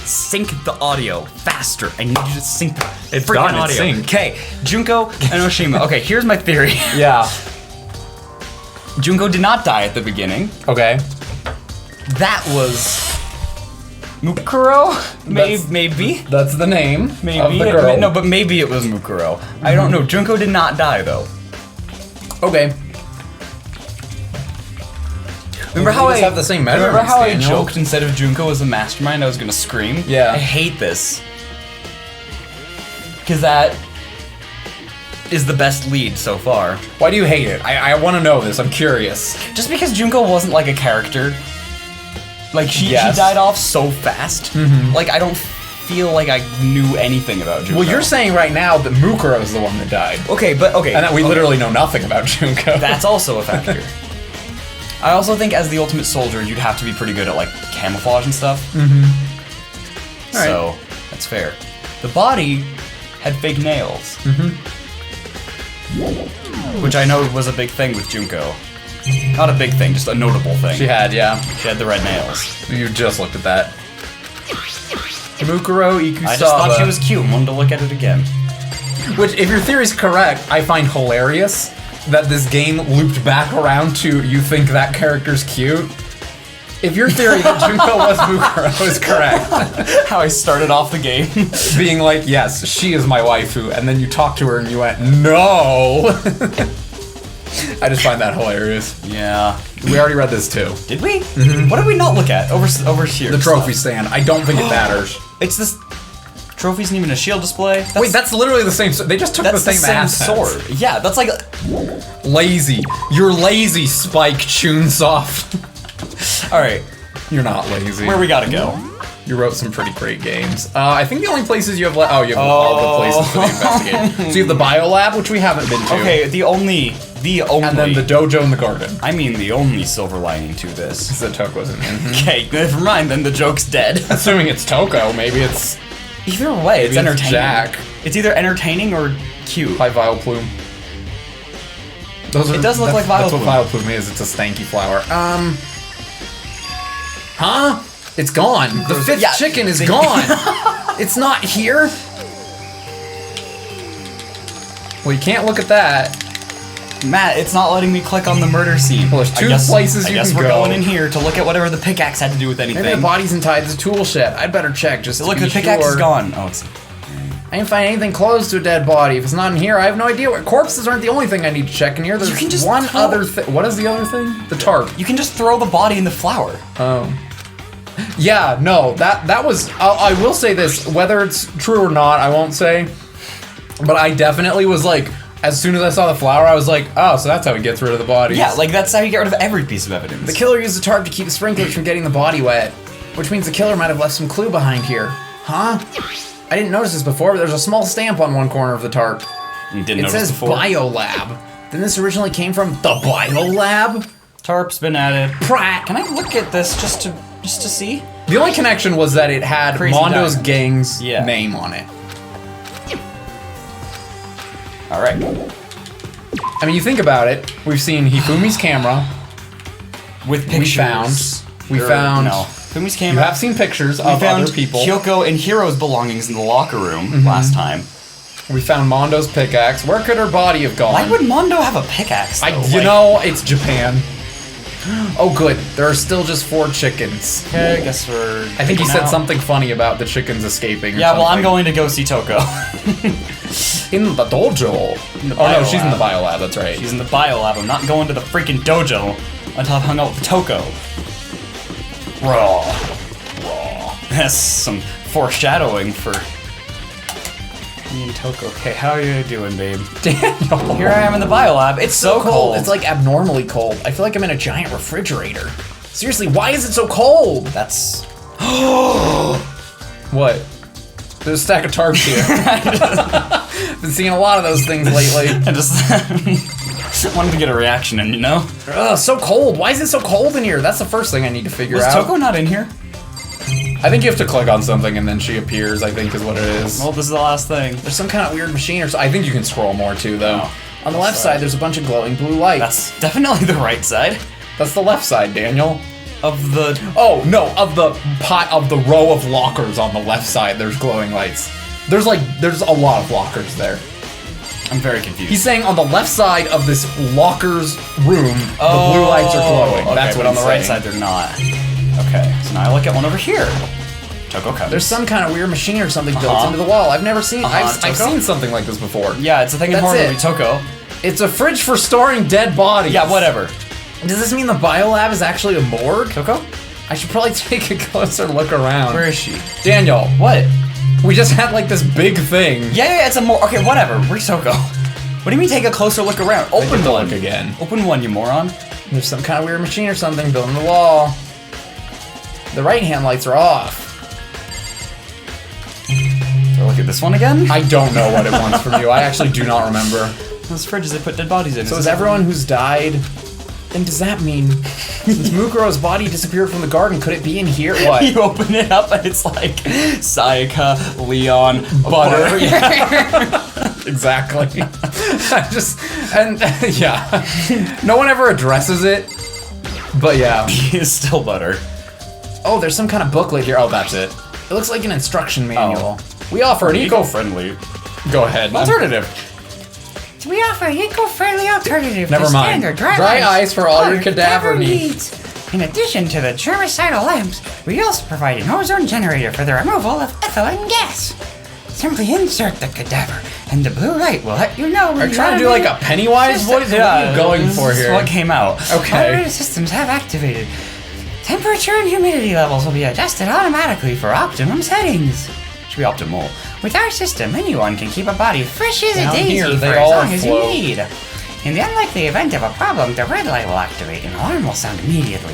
sync the audio faster. I need you to sync the It's freaking done, it's audio. synced. Okay, Junko and Oshima. Okay, here's my theory. Yeah. Junko did not die at the beginning. Okay. That was Mukuro? Maybe. That's the name Maybe. of the girl. No, but maybe it was Mukuro. I don't know. Junko did not die, though. Okay. Remember how I have the same measurements, Remember how Daniel? I joked instead of Junko was a mastermind, I was gonna scream? Yeah. I hate this. Because that is the best lead so far. Why do you hate it? I want to know this. I'm curious. Just because Junko wasn't like a character. Like, she died off so fast. Like, I don't feel like I knew anything about Junko. Well, you're saying right now that Mukuro is the one that died. Okay, but okay. And that we literally know nothing about Junko. That's also a factor. I also think as the ultimate soldier, you'd have to be pretty good at, like, camouflage and stuff. So, that's fair. The body had fake nails. Which I know was a big thing with Junko. Not a big thing, just a notable thing. She had, yeah. She had the red nails. You just looked at that. Mukuro Ikusaba. I just thought she was cute and wanted to look at it again. Which, if your theory's correct, I find hilarious that this game looped back around to you think that character's cute. If your theory that Junko was Mukuro is correct, How I started off the game. being like, yes, she is my waifu, and then you talked to her and you went, no! I just find that hilarious. Yeah. We already read this too. Did we? What did we not look at? Over here. The trophy stand. I don't think it matters. It's this. Trophy isn't even a shield display. Wait, that's literally the same. They just took the that's same, assets. sword. Yeah, that's like. Lazy. You're lazy, Spike Chunsoft. All right, You're not lazy. where we gotta go? You wrote some pretty great games. I think the only places you have you have all the places for the investigate. So you have the biolab, which we haven't been to. Okay, the only. And then the dojo and the garden. I mean, the only silver lining to this. The Toko's in there. Okay, never mind. Then the joke's dead. Assuming it's Toko, maybe it's Either way, it's Maybe it's entertaining. Jack. It's either entertaining or cute. by Vileplume. It does look like That's what Vileplume. Vileplume is. It's a stanky flower. Huh? It's gone. The fifth Yeah, chicken is gone. It's not here. Well, you can't look at that. Matt, it's not letting me click on the murder scene. Well, there's two places you I guess can we're go. going in here to look at whatever the pickaxe had to do with anything. Maybe the body's inside the tool shed. I'd better check just to Look, be the pickaxe sure. is gone. Oh, it's. I didn't find anything close to a dead body. If it's not in here, I have no idea. Corpses aren't the only thing I need to check in here. There's You can just one throw- other thing. What is the other thing? The tarp. You can just throw the body in the flower. Oh. Yeah, no, that was. I will say this, whether it's true or not, I won't say. But I definitely was like, as soon as I saw the flower, I was like, oh, so that's how he gets rid of the bodies. Yeah, like that's how you get rid of every piece of evidence. The killer used the tarp to keep the sprinklers from getting the body wet, which means the killer might have left some clue behind here. Huh? I didn't notice this before, but there's a small stamp on one corner of the tarp. You didn't It notice says before. Biolab. Then this originally came from the Biolab? Tarp's been added. Prat. Can I look at this just to see? The only connection was that it had Crazy Mondo's Diamond. gang's Yeah. name on it. All right. I mean, you think about it. We've seen Hifumi's camera. With pictures. We found. No. Fumi's You camera. have seen pictures We of found other people. Kyoko and Hiro's belongings in the locker room last time. We found Mondo's pickaxe. Where could her body have gone? Why would Mondo have a pickaxe, though? you know, it's Japan. Oh, good. There are still just 4 chickens. Okay, I guess we're... I think he said out. something funny about the chickens escaping. Or Yeah, well, I'm something. going to go see Toko. in the dojo. the Oh no, she's in the biolab. biolab. That's right. She's in the biolab. I'm not going to the freaking dojo until I've hung out with Toko. Raw. That's some foreshadowing for me and Toko. Okay, how are you doing, babe? Daniel. Here I am in the biolab. It's so cold. It's like abnormally cold. I feel like I'm in a giant refrigerator. Seriously, why is it so cold? That's... What? There's a stack of tarps here. Been seeing a lot of those things lately. I just wanted to get a reaction in, you know? Ugh, so cold. Why is it so cold in here? That's the first thing I need to figure Was out. Toko not in here? I think you have to click on something and then she appears, I think is what it is. Well, this is the last thing. There's some kind of weird machine or so. I think you can scroll more too, though. Oh, On the left side, there's a bunch of glowing blue lights. That's definitely the right side. That's the left side, Daniel. of the... Oh, no, of the row of lockers on the left side, there's glowing lights. There's a lot of lockers there. I'm very confused. He's saying on the left side of this locker's room, the blue lights are glowing. Okay, That's what but on he's the right saying. side they're not. Okay, so now I look at one over here. Toko comes. There's some kind of weird machine or something built Uh-huh. into the wall. I've never seen. I've Toko? seen something like this before. Yeah, it's a thing in That's horror it. movie. Toko. It's a fridge for storing dead bodies. Yeah, whatever. Does this mean the biolab is actually a morgue? Toko? I should probably take a closer look around. Where is she? Daniel, What? we just had like this big thing. Yeah, it's a more. Okay, whatever. Where's Toko? What do you mean take a closer look around? Open Take a one look again. Open one, you moron. There's some kind of weird machine or something built in the wall. The right-hand lights are off. So look at this one again. I don't know what it wants from you. I actually do not remember. Those fridges they put dead bodies in. So is everyone who's died? Then does that mean since Mukuro's body disappeared from the garden, could it be in here? What? You open it up and it's like Sayaka, Leon, Butter. Yeah. Exactly. Yeah. No one ever addresses it. But yeah. It's still butter. Oh, there's some kind of booklet here. Oh, that's it. It looks like an instruction manual. We offer an Eco-friendly Go ahead. alternative. We offer an eco-friendly alternative Never to mind. standard Dry ice for all your cadaver needs. In addition to the germicidal lamps, we also provide an ozone generator for the removal of ethylene gas. Simply insert the cadaver, and the blue light will let you know when Are you trying to do like a Pennywise voice? What are you going for this is here? what came out. Okay. Automated systems have activated. Temperature and humidity levels will be adjusted automatically for optimum settings. Should be optimal. With our system, anyone can keep a body fresh as a Down daisy here, for they as all long as you float. need. In the unlikely event of a problem, the red light will activate and an alarm will sound immediately.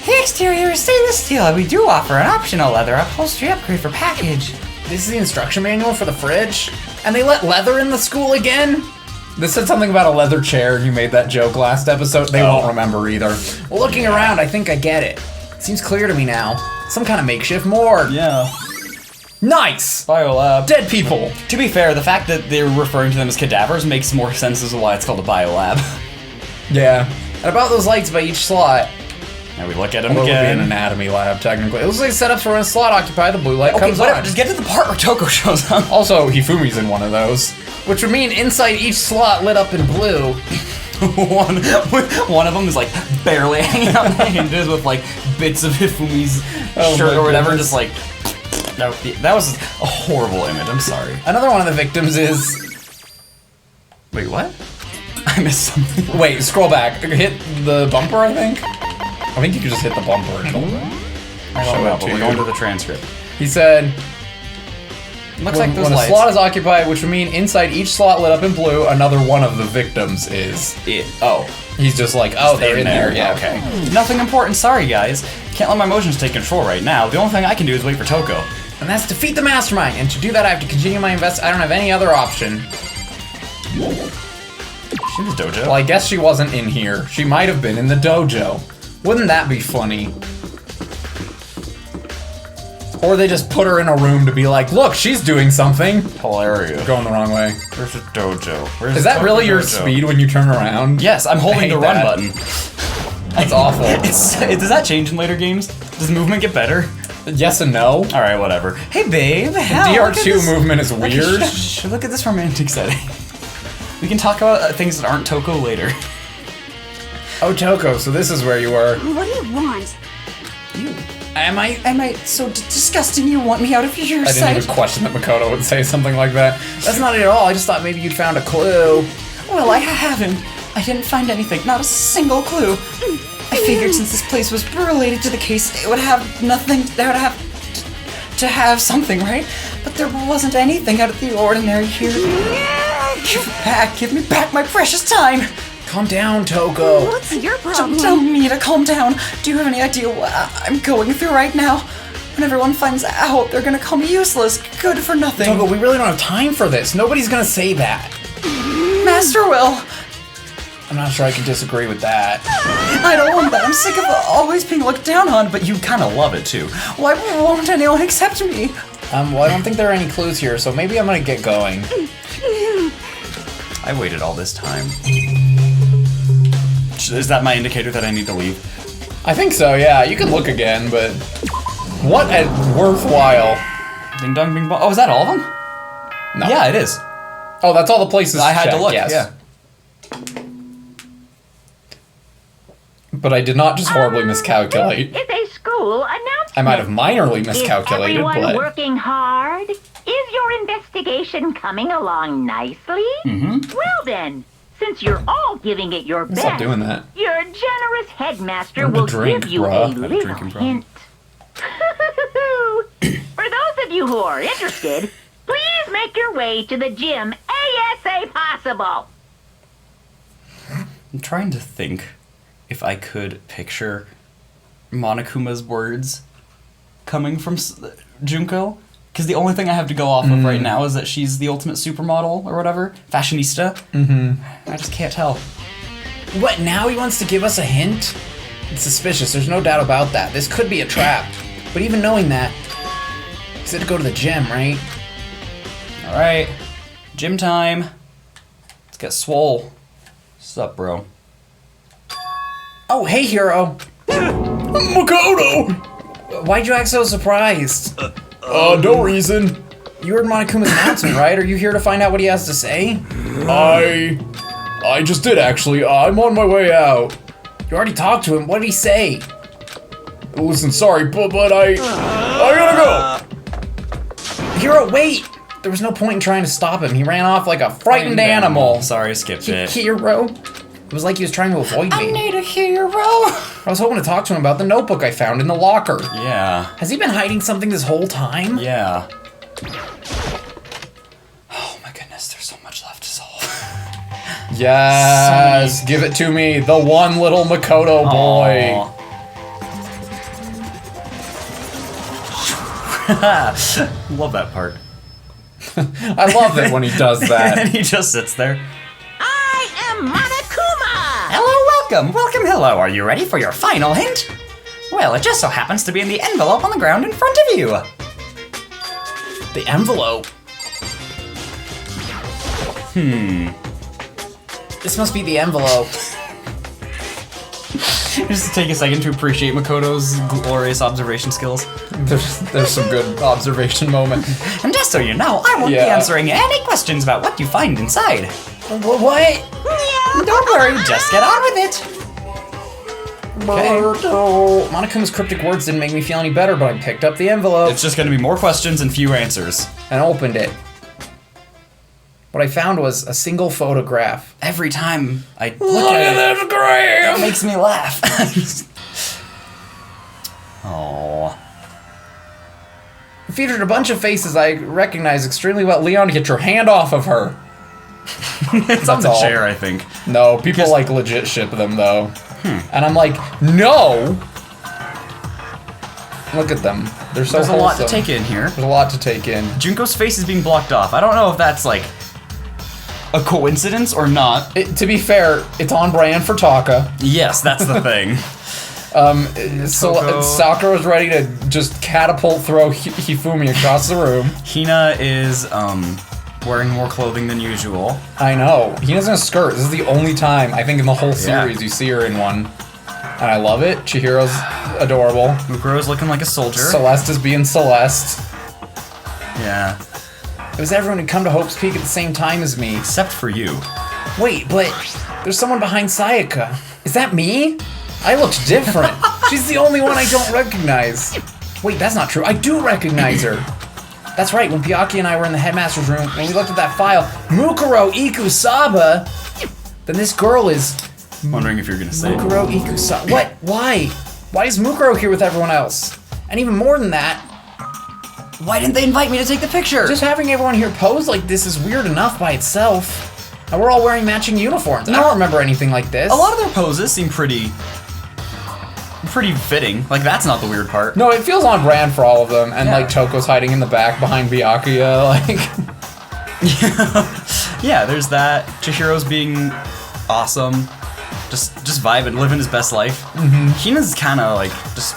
The exterior is stainless steel, and we do offer an optional leather upholstery upgrade for package. This is the instruction manual for the fridge? And they let leather in the school again? This said something about a leather chair, and you made that joke last episode. They won't remember either. Well, looking around, I think I get it. Seems clear to me now. Some kind of makeshift morgue. Yeah. Nice! Biolab. Dead people. To be fair, the fact that they're referring to them as cadavers makes more sense as to why it's called a biolab. Yeah. And about those lights by each slot. Now we look at them Well, it would be an again. anatomy lab, technically. It looks like setups for when a slot occupied, the blue light Okay, comes whatever. on. Just get to the part where Toko shows up. Also, Hifumi's in one of those. Which would mean inside each slot lit up in blue. one of them is like barely hanging on the hinges with like bits of Hifumi's Oh shirt my or whatever, goodness. just like that was a horrible image. I'm sorry. Another one of the victims is... Wait, what? I missed something. Wait, scroll back. Hit the bumper, I think? I think you could just hit the bumper. I don't Show know, it but to we're you. going to the transcript. He said, Looks when, like those when a lights. slot is occupied, which would mean inside each slot lit up in blue, another one of the victims is. Oh, He's just like, oh, they're in there. Yeah, okay. Nothing important. Sorry, guys. Can't let my emotions take control right now. The only thing I can do is wait for Toko. And that's defeat the mastermind. And to do that, I have to continue my I don't have any other option. She's in the dojo. Well, I guess she wasn't in here. She might have been in the dojo. Wouldn't that be funny? Or they just put her in a room to be like, look, she's doing something. Hilarious. Going the wrong way. Where's the dojo? Where's Is the that Toko really your dojo? speed when you turn around? Yes, I'm holding hate the run that. button. That's awful. Does that change in later games? Does movement get better? Yes and no. All right, whatever. Hey, babe. Hell, look at DR2 this- movement is Look at- weird. shh, look at this romantic setting. We can talk about things that aren't Toko later. Oh, Toko, so this is where you were. What do you want? Am I So disgusting you want me out of your I didn't sight? even question that Makoto would say something like that. That's not it at all. I just thought maybe you'd found a clue. Well, I haven't. I didn't find anything, not a single clue. I figured since this place was related to the case, it would have nothing, they would have to have something, right? But there wasn't anything out of the ordinary here. Give me back my precious time. Calm down, Toko. What's your problem? Don't tell me to calm down. Do you have any idea what I'm going through right now? When everyone finds out, they're gonna call me useless, good for nothing. Toko, we really don't have time for this. Nobody's gonna say that. Master will. I'm not sure I can disagree with that. I don't want that. I'm sick of always being looked down on, but You kind of love it too. why won't anyone accept me? Well, I don't think there are any clues here, so maybe I'm gonna get going. I waited all this time. Is that my indicator that I need to leave? I think so, yeah. You can look again, but what a worthwhile. Ding dong, bing bong. Oh, is that all of them? No. Yeah, it is. Oh, that's all the places I had to checked, look. yes. Yeah. But I did not just horribly miscalculate. It's a school announcement. I might have minorly Is miscalculated, everyone but working hard? Is your investigation coming along nicely? Well then, since you're all giving it your best, stop doing that. your generous headmaster Learn to will drink, give you bruh. a Have a little drinking problem. hint. For those of you who are interested, please make your way to the gym ASA possible. I'm trying to think if I could picture Monokuma's words coming from Junko. Because the only thing I have to go off of right now is that she's the ultimate supermodel or whatever. Fashionista. I just can't tell. What, now he wants to give us a hint? It's suspicious, there's no doubt about that. This could be a trap. But even knowing that, he said to go to the gym, right? Alright. Gym time. Let's get swole. What's up, bro? Oh, hey, hero. Makoto! Why'd you act so surprised? No reason. You heard Monokuma's announcement, right? Are you here to find out what he has to say? I just did, actually. I'm on my way out. You already talked to him. What did he say? Listen, sorry, but I gotta go. Hero, wait! There was no point in trying to stop him. He ran off like a frightened animal. Sorry, I skipped it. Hero? It was like he was trying to avoid me. I need a hero. I was hoping to talk to him about the notebook I found in the locker. Yeah. Has he been hiding something this whole time? Yeah. Oh my goodness, there's so much left to solve. Yes, give it to me, the one little Makoto boy. Love that part. I love it when he does And that. he just sits there. I am Monokuma! Hello, welcome, hello. Are you ready for your final hint? Well, it just so happens to be in the envelope on the ground in front of you. The envelope. This must be the envelope. Just to take a second to appreciate Makoto's glorious observation skills. There's some good observation moment. And just so you know, I won't be Yeah. answering any questions about what you find inside. What? Don't worry, just get on with it. Monokuma's cryptic words didn't make me feel any better, but I picked up the envelope It's just gonna be more questions and few answers. and opened it. What I found was a single photograph. Every time I look at it, this it grave! makes me laugh. Oh. It featured a bunch of faces I recognize extremely well. Leon, get your hand off of her. It's on That's the all. chair, I think. No, people like legit ship them though. And I'm like, no! Look at them. They're so There's a lot to wholesome. take in here. There's a lot to take in. Junko's face is being blocked off. I don't know if that's like a coincidence or not. To be fair, it's on brand for Taka. Yes, that's the thing. So Toko. Sakura's ready to just catapult throw Hifumi across the room. Hina is wearing more clothing than usual. I know. He has a skirt. This is the only time, I think, in the whole Yeah. series you see her in one. And I love it. Chihiro's adorable. Mukuro's looking like a soldier. Celeste is being Celeste. Yeah. It was everyone who come to Hope's Peak at the same time as me. Except for you. Wait, but there's someone behind Sayaka. Is that me? I looked different. She's the only one I don't recognize. Wait, that's not true. I do recognize her. That's right, when Pyaki and I were in the headmaster's room and we looked at that file, Mukuro Ikusaba, then this girl is Wondering if you're gonna say it. Mukuro Ikusaba. What? Why? Why is Mukuro here with everyone else? And even more than that, Why didn't they invite me to take the picture? just having everyone here pose like this is weird enough by itself. And we're all wearing matching uniforms. I don't remember anything like this. A lot of their poses seem pretty fitting. Like, that's not the weird part. No, it feels on brand for all of them. And Yeah. like Toko's hiding in the back behind Byakuya, like Yeah, there's that. Chihiro's being awesome. Just vibing, living his best life. Hina's kind of like, just,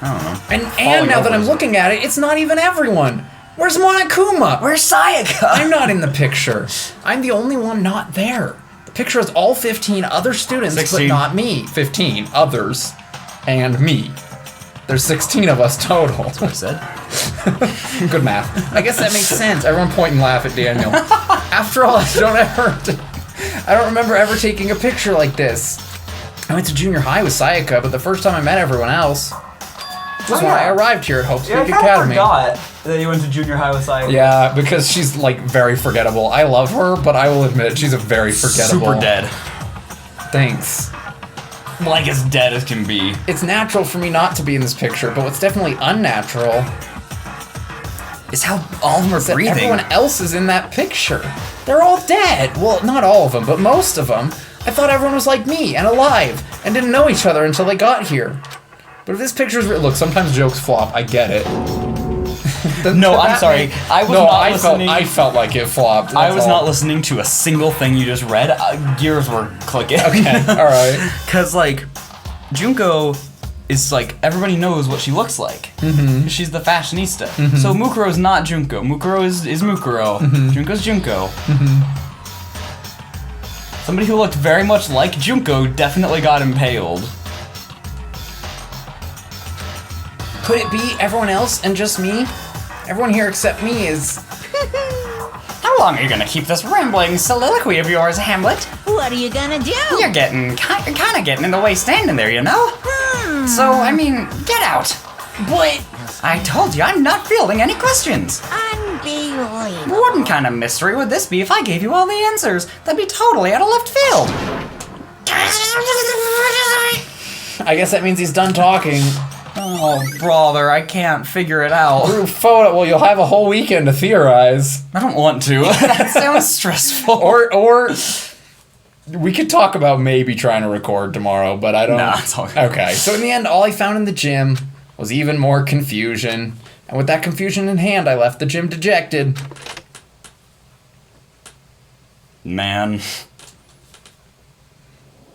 I don't know. And falling now that over I'm as looking at it, it's not even everyone. Where's Monokuma? Where's Sayaka? I'm not in the picture. I'm the only one not there. picture has all 15 other students, 16. but not me. 15 others and me. There's 16 of us total. That's what I said. Good math. I guess that makes sense. Everyone point and laugh at Daniel. After all, I don't remember ever taking a picture like this. I went to junior high with Sayaka, but the first time I met everyone else was when I arrived here at Hope Speak Academy. I forgot that you went to junior high with Sayaka. Yeah, because she's like very forgettable. I love her, but I will admit she's a very forgettable. Super dead. Thanks. Like as dead as can be. It's natural for me not to be in this picture, but what's definitely unnatural Is how all of them are is that breathing. everyone else is in that picture. They're all dead. Well, not all of them, but most of them. I thought everyone was like me and alive and didn't know each other until they got here. But if this picture's look, sometimes jokes flop. I get it. No, I'm sorry. I was not listening. I felt like it flopped. I was not listening to a single thing you just read. Gears were clicking. Okay, all right. Because, like, Junko is, like, everybody knows what she looks like. Mm-hmm. She's the fashionista. Mm-hmm. So Mukuro's not Junko. Mukuro is Mukuro. Mm-hmm. Junko's Junko. Mm-hmm. Somebody who looked very much like Junko definitely got impaled. Could it be everyone else and just me? Everyone here except me is... How long are you gonna keep this rambling soliloquy of yours, Hamlet? What are you gonna do? You're getting kind of getting in the way standing there, you know? So, I mean, get out. But... I told you I'm not fielding any questions. Unbelievable. What kind of mystery would this be if I gave you all the answers? That'd be totally out of left field. I guess that means he's done talking. Oh, brother, I can't figure it out. Group photo. Well, you'll have a whole weekend to theorize. I don't want to. That sounds stressful. Or we could talk about maybe trying to record tomorrow, but I don't... Nah, it's all good. Okay, so in the end, all I found in the gym was even more confusion. And with that confusion in hand, I left the gym dejected. Man.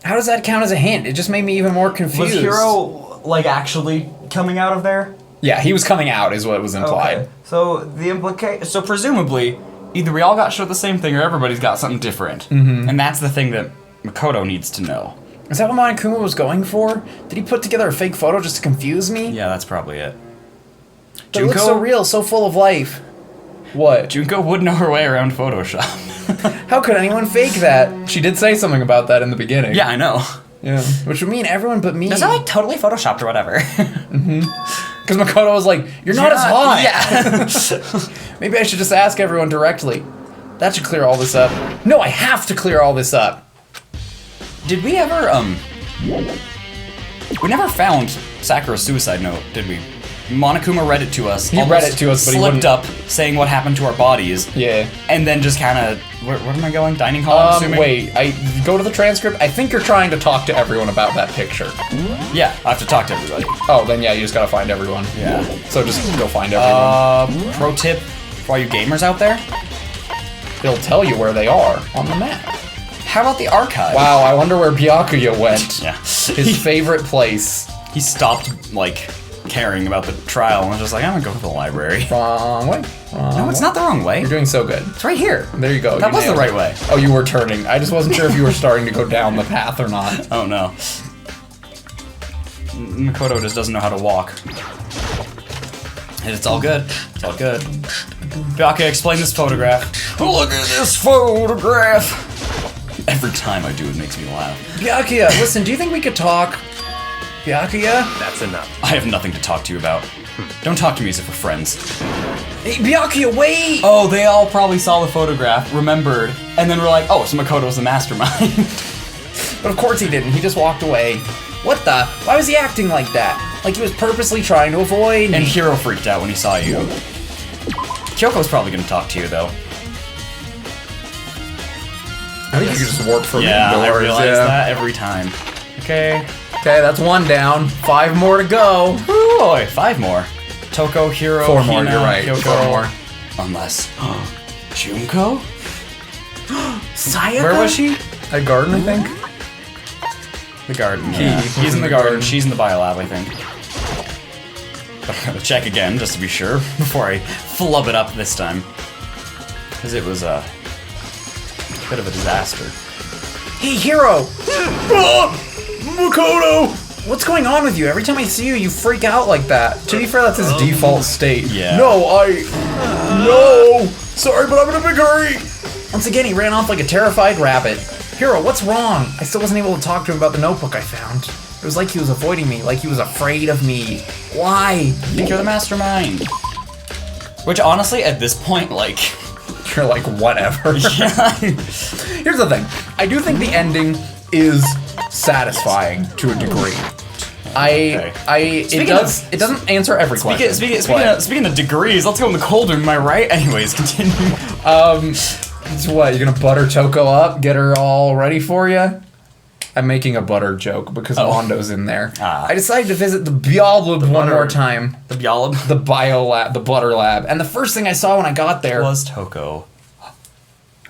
How does that count as a hint? It just made me even more confused. Was Hiro, like, actually coming out of there? Yeah, he was coming out is what was implied. Okay. So, the implication... So presumably, either we all got showed the same thing or everybody's got something different. Mm-hmm. And that's the thing that Makoto needs to know. Is that what Monokuma was going for? Did he put together a fake photo just to confuse me? Yeah, that's probably it. But it looks so real, so full of life. What? Junko would know her way around Photoshop. How could anyone fake that? She did say something about that in the beginning. Yeah, I know. Yeah. Which would mean everyone but me. Is that like totally photoshopped or whatever? Because Makoto was like, you're not as hot. Yeah. Maybe I should just ask everyone directly. That should clear all this up. No, I have to clear all this up. Did we ever, we never found Sakura's suicide note, did we? Monokuma read it to us. He read it to us, but he slipped wouldn't... up, saying what happened to our bodies. Yeah. And then just kind of, where am I going? Dining hall, I'm assuming? Wait, I go to the transcript. I think you're trying to talk to everyone about that picture. Yeah, I have to talk to everybody. Oh, then yeah, you just gotta find everyone. Yeah. So just go find everyone. Pro tip for all you gamers out there, It'll tell you where they are on the map. how about the archive? Wow, I wonder where Byakuya went. Yeah. His favorite place. He stopped, like, caring about the trial and was just like, I'm gonna go to the library. Wrong way. Wrong No, it's way. not the wrong way. You're doing so good. It's right here. There you go. That you was the nailed right it. way. Oh, you were turning. I just wasn't sure if you were starting to go down the path or not. Oh no. Makoto just doesn't know how to walk. And it's all good. It's all good. Byakuya, explain this photograph. Look at this photograph! Every time I do, it makes me laugh. Byakuya, listen, do you think we could talk? Byakuya? That's enough. I have nothing to talk to you about. Don't talk to me as if we're friends. Hey, Byakuya, wait! Oh, they all probably saw the photograph, remembered, and then were like, oh, so Makoto's the mastermind. But of course he didn't. He just walked away. What the? Why was he acting like that? Like he was purposely trying to avoid And me. Hiro freaked out when he saw you. Kyoko's probably gonna talk to you, though. I think you could just warp from Yeah, I indoors, realize yeah. that every time. Okay. Okay, that's one down. 5 more to go. Ooh, boy, 5 more. Toko, Hiro, 4 more, Hina, you're right. Kyoko. 4 more. Unless... Junko? Sayaka? Where was she? At garden, I think. The garden. Yeah. He's in the garden. She's in the biolab, I think. But I'm gonna check again, just to be sure, before I flub it up this time. Because it was a bit of a disaster. Hey, Hero! Makoto! What's going on with you? Every time I see you, you freak out like that. To be fair, that's his default state. Yeah. No! Sorry, but I'm in a big hurry! Once again, he ran off like a terrified rabbit. Hero, what's wrong? I still wasn't able to talk to him about the notebook I found. It was like he was avoiding me, like he was afraid of me. Why? I think you're the mastermind. Which honestly, at this point, like... You're like, whatever. Yeah. Here's the thing. I do think the ending is satisfying to a degree. It doesn't answer every question. Speaking of degrees, let's go in the cold room, am I right? Anyways, continue. So what, you're gonna butter Toko up, get her all ready for you? I'm making a butter joke because Mondo's in there. I decided to visit the Biolab one more time. The Biolab? The bio lab, the butter lab. And the first thing I saw when I got there was Toko.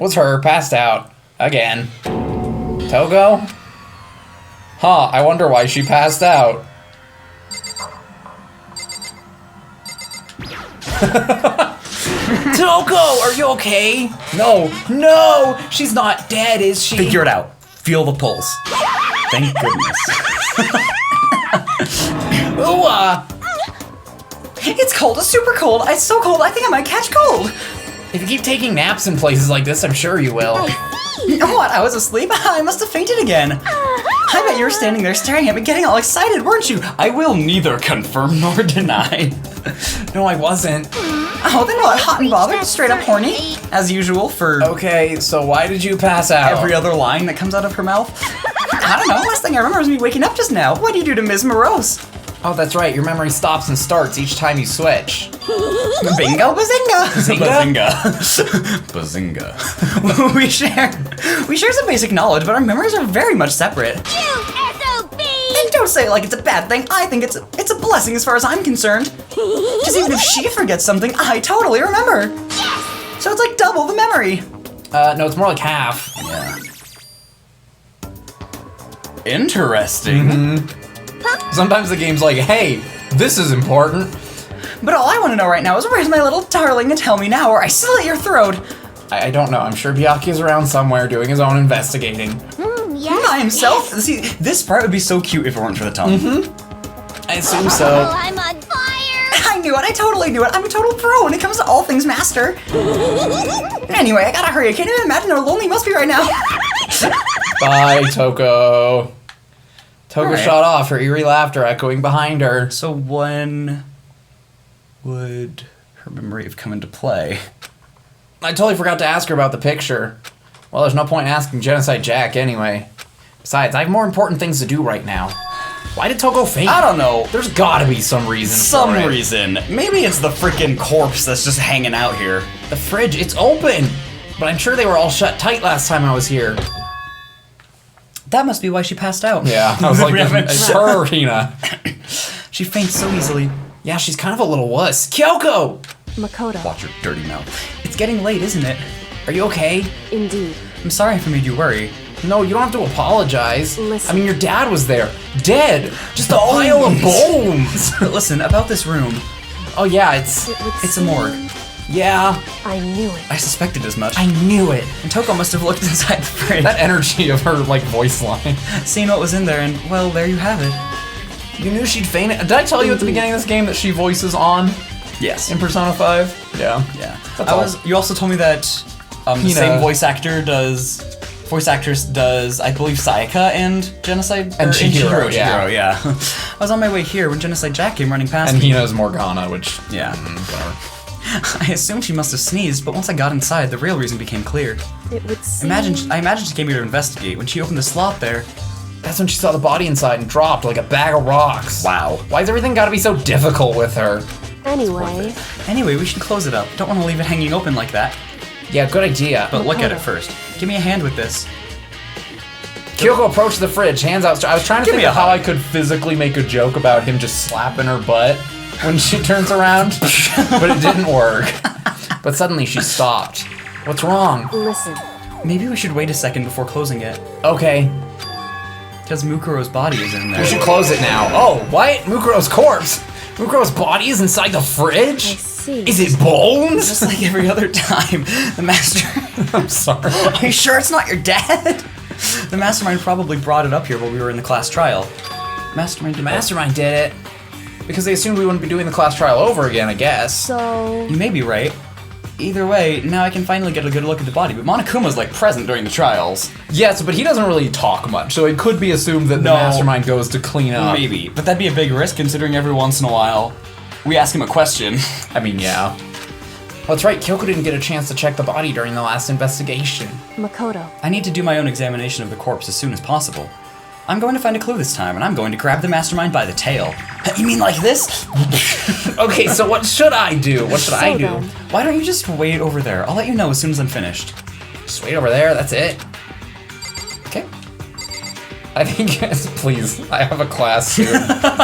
Was her, passed out. Again. Togo? Huh, I wonder why she passed out. Toko, are you okay? No, she's not dead, is she? Figure it out. Feel the pulse. Thank goodness. It's cold. It's super cold. It's so cold. I think I might catch cold. If you keep taking naps in places like this, I'm sure you will. What? I was asleep? I must have fainted again. I bet you were standing there staring at me, getting all excited, weren't you? I will neither confirm nor deny. No, I wasn't. Oh, then what? Hot and bothered? Straight up horny? As usual for Okay, so why did you pass out? every other line that comes out of her mouth. I don't know. Last thing I remember is me waking up just now. What do you do to Ms. Morose? Oh, that's right. Your memory stops and starts each time you switch. Bingo bazinga! Bazinga. we share some basic knowledge, but our memories are very much separate. And don't say it like it's a bad thing. I think it's a blessing as far as I'm concerned. Because even if she forgets something, I totally remember. So it's like double the memory. No, it's more like half. Yeah. Interesting. Sometimes the game's like, hey, this is important. But all I want to know right now is where's my little darling and tell me now or I slit your throat. I don't know. I'm sure Byakuya's around somewhere doing his own investigating. By himself? See, this part would be so cute if it weren't for the tongue. I assume so. I'm on fire! I knew it. I totally knew it. I'm a total pro when it comes to all things master. Anyway, I gotta hurry. I can't even imagine how lonely he must be right now. Bye, Toko. Toko Alright. shot off, her eerie laughter echoing behind her. So when would her memory have come into play? I totally forgot to ask her about the picture. Well, there's no point in asking Genocide Jack anyway. Besides, I have more important things to do right now. Why did Toko faint? I don't know. There's gotta be some reason Some for it. reason. Maybe it's the freaking corpse that's just hanging out here. The fridge, it's open! But I'm sure they were all shut tight last time I was here. That must be why she passed out. Yeah, I was like, We haven't- it's her, Hina. She faints so easily. Yeah, she's kind of a little wuss. Kyoko! Makoto. Watch your dirty mouth. It's getting late, isn't it? Are you okay? Indeed. I'm sorry if I made you worry. No, you don't have to apologize. Listen. I mean, your dad was there. Dead! Just a pile of bones! Listen, about this room. Oh yeah, it's... It would It's a morgue. Yeah, I knew it. I suspected as much. I knew it. And Toko must have looked inside the fridge, That energy of her, like, voice line. seen what was in there, and, well, there you have it. You knew she'd faint it. Did I tell you at the beginning of this game that she voices on Yes. in Persona 5? Yeah. Yeah. That's all. You also told me that the Hina. same voice actress does, I believe, Sayaka and Genocide And or Chihiro, yeah. Chihiro, yeah. I was on my way here when Genocide Jack came running past And me. Hina's Morgana, which... Yeah. Whatever. I assumed she must have sneezed, but once I got inside, the real reason became clear. It would seem. I imagine she came here to investigate. When she opened the slot there, That's when she saw the body inside and dropped like a bag of rocks. Wow. Why's everything gotta be so difficult with her? Anyway, anyway, we should close it up. Don't want to leave it hanging open like that. Yeah, good idea. But look at it first. Give me a hand with this. Kyoko approached the fridge, hands out. I was trying to Give think me a of how hug. I could physically make a joke about him just slapping her butt when she turns around, but it didn't work. But suddenly she stopped. What's wrong? listen. Maybe we should wait a second before closing it. Okay, Because Mukuro's body is in there. we should close it now. Oh, what? Mukuro's corpse? Mukuro's body is inside the I fridge? see. Is it bones? Just like every other time, the master. I'm sorry. Are you sure it's not your dad? The mastermind probably brought it up here while we were in the class trial. The mastermind did it. Because they assumed we wouldn't be doing the class trial over again, I guess. So, You may be right. Either way, now I can finally get a good look at the body, but Monokuma's like present during the trials. Yes, but he doesn't really talk much, so it could be assumed that the No. mastermind goes to clean up. Maybe, but that'd be a big risk considering every once in a while we ask him a question. I mean, yeah. Well, that's right, Kyoko didn't get a chance to check the body during the last investigation. Makoto. I need to do my own examination of the corpse as soon as possible. I'm going to find a clue this time, and I'm going to grab the mastermind by the tail. You mean like this? Okay, so what should I do? What should I do? then. Why don't you just wait over there? I'll let you know as soon as I'm finished. Just wait over there, that's it. Okay? I think, please, I have a class soon.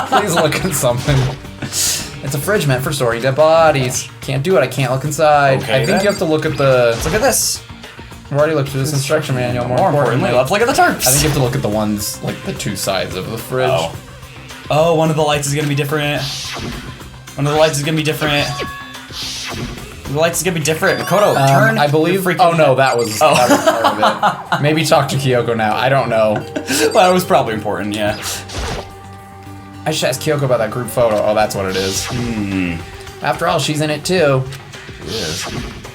Please look at something. It's a fridge meant for storing dead bodies. Can't do it, I can't look inside. Okay, I think then. you have to look at the... Let's look at this. I've already looked through this instruction manual. More importantly, let's look at the tarps. I think you have to look at the ones, like the two sides of the fridge. Oh, one of the lights is gonna be different. One of the lights is gonna be different. The lights is gonna be different. Makoto, turn. I believe. your freaking Oh no, head. that was part of it. Maybe talk to Kyoko now. I don't know. Well, it was probably important, yeah. I should ask Kyoko about that group photo. Oh, that's what it is. After all, she's in it too.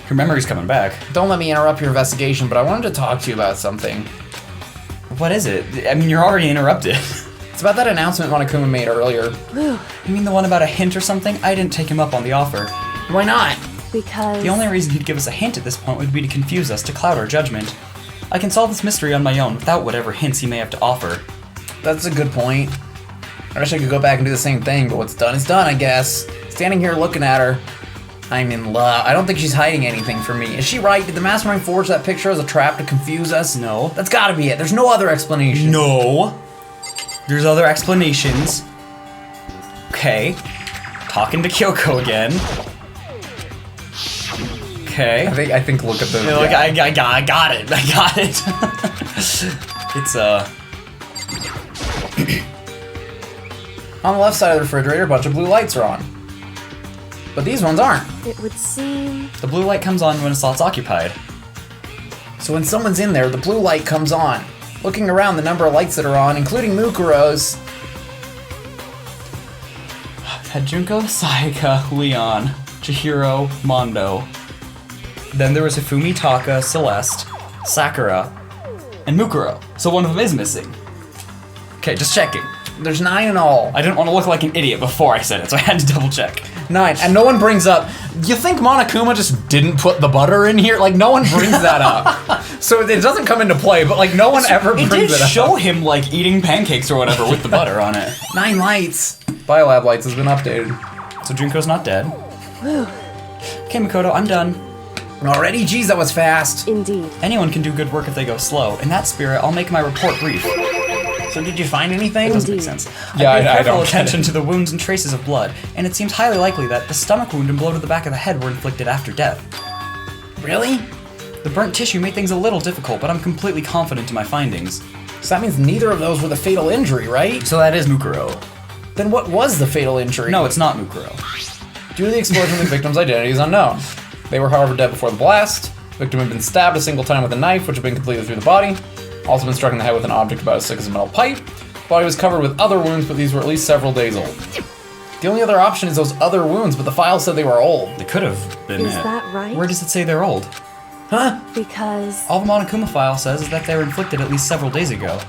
Her memory's coming back. Don't let me interrupt your investigation, but I wanted to talk to you about something. What is it? I mean, you're already interrupted. It's about that announcement Monokuma made earlier. Whew. You mean the one about a hint or something? I didn't take him up on the offer. Why not? Because... The only reason he'd give us a hint at this point would be to confuse us, to cloud our judgment. I can solve this mystery on my own without whatever hints he may have to offer. That's a good point. I wish I could go back and do the same thing, but what's done is done, I guess. Standing here looking at her, I'm in love. I don't think she's hiding anything from me. Is she right? Did the mastermind forge that picture as a trap to confuse us? No. That's gotta be it. There's no other explanation. No. There's other explanations. Okay. Talking to Kyoko again. Okay. I think look at the... Yeah, like, I got it. I got it. It's, On the left side of the refrigerator, a bunch of blue lights are on. But these ones aren't. It would seem... the blue light comes on when a slot's occupied. So when someone's in there, the blue light comes on. Looking around, the number of lights that are on, including Mukuro's. Had Junko, Sayaka, Leon, Chihiro, Mondo. Then there was Hifumi, Taka, Celeste, Sakura, and Mukuro. So one of them is missing. Okay, just checking. There's 9 in all. I didn't want to look like an idiot before I said it, so I had to double check. 9. And no one brings up, you think Monokuma just didn't put the butter in here? Like, no one brings that up. So it doesn't come into play, but like, no one ever It brings did it up. show him like eating pancakes or whatever with the butter on it. 9 lights. Biolab lights has been updated. So Junko's not dead. Whew. Okay, Makoto, I'm done. Already? Geez, that was fast. Indeed. Anyone can do good work if they go slow. In that spirit, I'll make my report brief. So did you find anything? Doesn't make Indeed. sense. Yeah, I paid I careful don't get attention it. to the wounds and traces of blood, and it seems highly likely that the stomach wound and blow to the back of the head were inflicted after death. Really? The burnt tissue made things a little difficult, but I'm completely confident in my findings. So that means neither of those were the fatal injury, right? So that is Mukuro. Then what was the fatal injury? No, it's not Mukuro. Due to the explosion, the victim's identity is unknown. They were, however, dead before the blast. Victim had been stabbed a single time with a knife, which had been completed through the body. Also been struck in the head with an object about as thick as a metal pipe. Body was covered with other wounds, but these were at least several days old. The only other option is those other wounds, but the file said they were old. They could have been Is it. that right? Where does it say they're old? Huh? Because... All the Monokuma file says is that they were inflicted at least several days ago.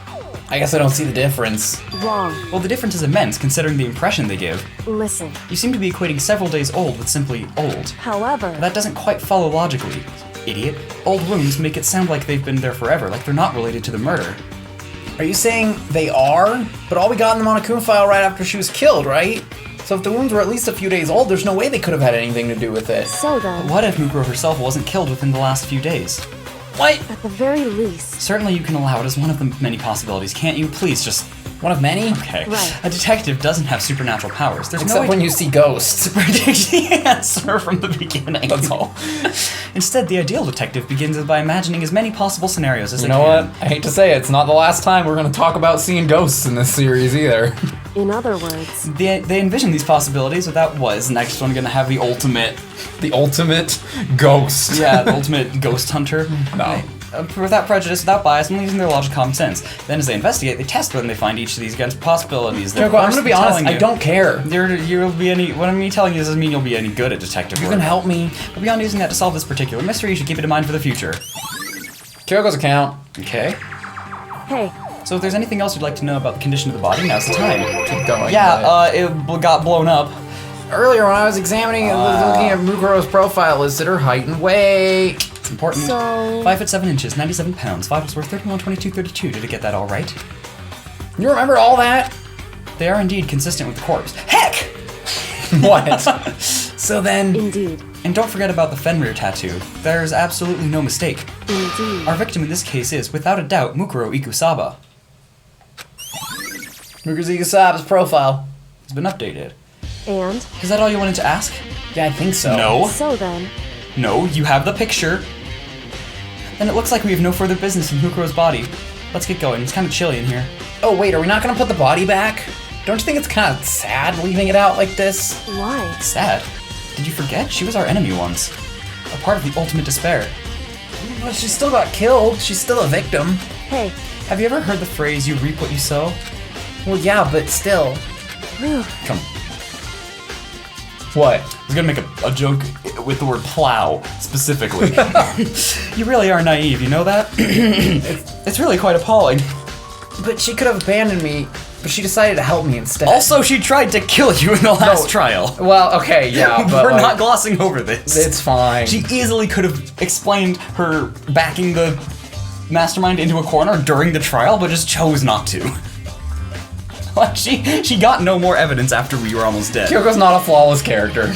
I guess I don't see the difference. Wrong. Well, the difference is immense considering the impression they give. Listen. You seem to be equating several days old with simply old. However... That doesn't quite follow logically, idiot. Old wounds make it sound like they've been there forever, like they're not related to the murder. Are you saying they are? But all we got in the Monokuma file right after she was killed, right? So if the wounds were at least a few days old, there's no way they could have had anything to do with it. So then, What if Mukuro herself wasn't killed within the last few days? What? at the very least... Certainly you can allow it as one of the many possibilities, can't you? Please just... One of many? Okay. Right. A detective doesn't have supernatural powers. There's no Except way when you see ghosts. to predict the answer from the beginning. That's all. Instead, the ideal detective begins by imagining as many possible scenarios as You they know can. what? I hate to say it, it's not the last time we're going to talk about seeing ghosts in this series either. In other words... They envision these possibilities without what is the next one going to have the ultimate... The ultimate ghost. Yeah, the ultimate ghost hunter. No. without prejudice, without bias, and using their logic, common sense. Then, as they investigate, they test when they find each of these against possibilities. Kyoko, I'm gonna be honest. I don't care. You'll be any. What I'm telling you doesn't mean you'll be any good at detective work. You can help me. But beyond using that to solve this particular mystery, you should keep it in mind for the future. Kyoko's account. Okay. Hey, So, if there's anything else you'd like to know about the condition of the body, now's the time. Keep going. Yeah. It got blown up. Earlier when I was examining it, looking at Mukuro's profile, listed her height and weight. It's important. so 5 foot 7 inches, 97 pounds, vitals were 31, 22, 32. Did it get that all right? You remember all that? They are indeed consistent with the corpse. Heck! What? So then, indeed, And don't forget about the Fenrir tattoo. There's absolutely no mistake. indeed. Our victim in this case is, without a doubt, Mukuro Ikusaba. Mukuro's profile. It's been updated. And Is that all you wanted to ask? Yeah, I think so. No. so then, No, you have the picture. Then it looks like we have no further business in Mukuro's body. Let's get going. It's kind of chilly in here. Oh wait, are we not gonna put the body back? Don't you think it's kind of sad leaving it out like this? why? Sad. Did you forget? She was our enemy once. A part of the ultimate despair. But she still got killed. She's still a victim. Hey, Have you ever heard the phrase, you reap what you sow? Well, yeah, but still. whew, Come. What? I was gonna make a joke with the word plow, specifically. You really are naive, you know that? It's really quite appalling. But she could have abandoned me, but she decided to help me instead. Also, she tried to kill you in the last trial. Well, okay, yeah, but We're like, not glossing over this. It's fine. She easily could have explained her backing the mastermind into a corner during the trial, but just chose not to. Like, she got no more evidence after we were almost dead. Kyoko's not a flawless character.